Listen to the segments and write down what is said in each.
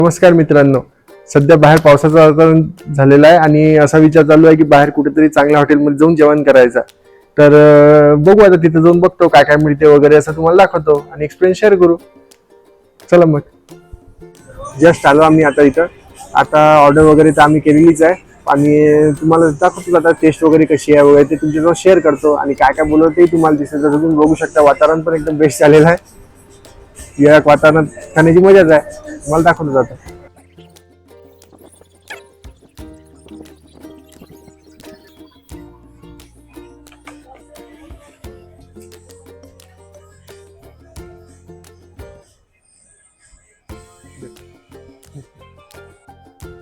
नमस्कार मित्रांनो, सध्या बाहेर पावसाचं वातावरण झालेलं आहे आणि असा विचार चालू आहे की बाहेर कुठेतरी चांगल्या हॉटेलमध्ये जाऊन जेवण करायचं. तर बघू आता तिथे जाऊन बघतो काय काय मिळते वगैरे, असं तुम्हाला दाखवतो आणि एक्सपिरियन्स शेअर करू. चला मग. जस्ट आलो आम्ही आता इथं. आता ऑर्डर वगैरे तर आम्ही केलेलीच आहे आणि तुम्हाला दाखवतो आता टेस्ट वगैरे कशी आहे वगैरे, ते तुमच्याजवळ शेअर करतो आणि काय काय बोलवतो ते तुम्हाला दिसेल. तर तुम्ही बघू शकता वातावरण पण एकदम बेस्ट झालेलं आहे. या वातावरणात खाण्याची मजाच आहे. मला दाखवलं जातं.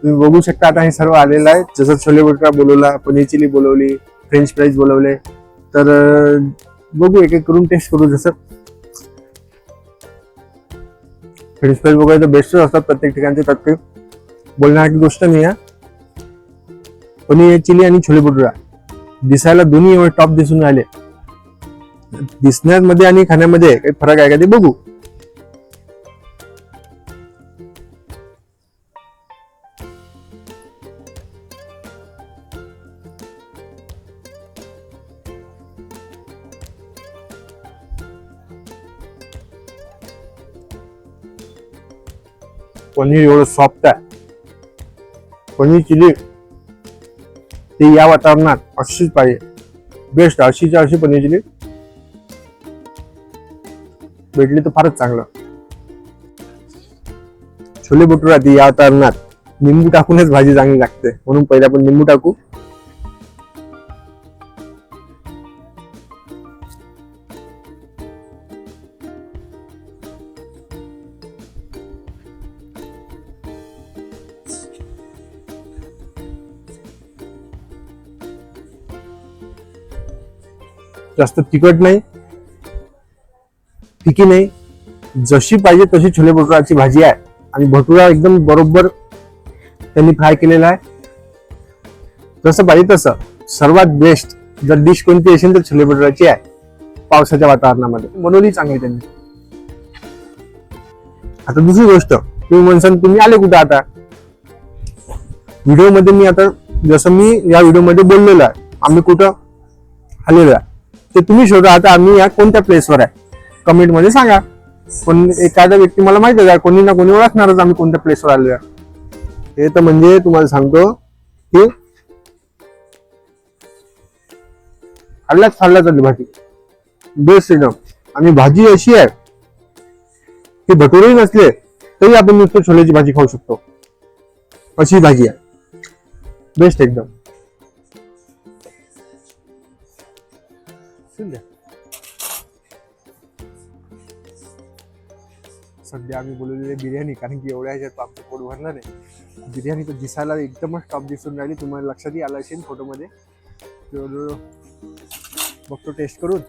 तुम्ही बघू शकता आता हे सर्व आलेलं आहे. जसं छोले भटुरा बोलवला, पनीर चिली बोलवली, फ्रेंच फ्राईज बोलवले. तर बघू एक एक करून टेस्ट करू. जसं फ्रेंच फ्राईज वगैरे तर बेस्टच असतात प्रत्येक ठिकाणचे, त्यात काही बोलण्याची गोष्ट नाही आहे. पनीर चिली आणि छोले भटुरा दिसायला दोन्ही एवढे टॉप दिसून आले. दिसण्यामध्ये आणि खाण्यामध्ये काही फरक आहे का ते बघू. पनीर एवढं सॉफ्ट आहे. पनीर चिली ते या वातावरणात अशीच पाहिजे. बेस्ट अशीच्या अशी पनीर चिली भेटली तर फारच चांगलं. छोले भटुरा ती या वातावरणात निंबू टाकूनच भाजी चांगली लागते, म्हणून पहिले आपण निंबू टाकू. जास्त तिखट नाही, फिकी नाही, जशी पाहिजे तशी छोले भटुराची भाजी आहे. आणि भटुरा एकदम बरोबर त्यांनी फ्राय केलेला आहे. जसं पाहिजे तसं. सर्वात बेस्ट जर डिश कोणती असेल तर छोले भटुराची आहे. पावसाच्या वातावरणामध्ये बनवली चांगली त्यांनी. आता दुसरी गोष्ट, तुम्ही म्हणसान तुम्ही आले कुठं आता व्हिडिओ मध्ये. मी आता जसं मी या व्हिडिओ मध्ये बोललेलो आहे आम्ही कुठं आलेलो आहे ते तुम्ही शोधा. आता आम्ही या कोणत्या प्लेसवर आहे कमेंट मध्ये सांगा. पण एखादा व्यक्ती मला माहिती आहे, कोणी ना कोणी ओळखणारच आम्ही कोणत्या प्लेसवर आलेलो आहे. हे तर म्हणजे तुम्हाला सांगतो की खाल्ल्या चालली भाजी बेस्ट एकदम. आणि भाजी अशी आहे की भटुरेही नसले तरी आपण नुसतं छोलेची भाजी खाऊ शकतो, अशी भाजी आहे. बेस्ट एकदम. सध्या आम्ही बोलवलेली बिर्याणी, कारण की एवढ्या ह्याच्यात आमचं पोट भरणार नाही. बिर्याणी तर दिसायला एकदमच टॉप दिसून राहिली. तुम्हाला लक्षातही आलं असेल फोटोमध्ये. बघतो टेस्ट करून,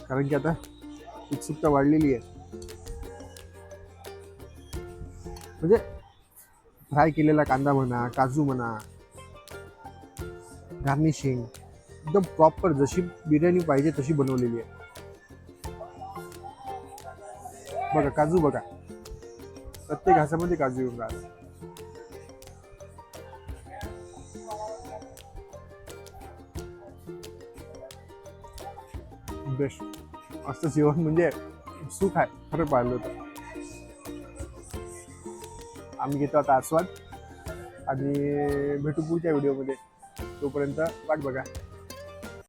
कारण की आता उत्सुकता वाढलेली आहे. म्हणजे फ्राय केलेला कांदा म्हणा, काजू म्हणा, गार्निशिंग एकदम प्रॉपर जशी बिर्याणी पाहिजे तशी बनवलेली आहे. बघा काजू, बघा प्रत्येक घासामध्ये काजू येऊन राहिले. बेस्ट. असं जेवण म्हणजे सुख आहे खरं पाहिलं होतं. आम्ही घेतो आता आस्वाद आणि भेटू पुढच्या व्हिडिओमध्ये. तोपर्यंत वाट बघा.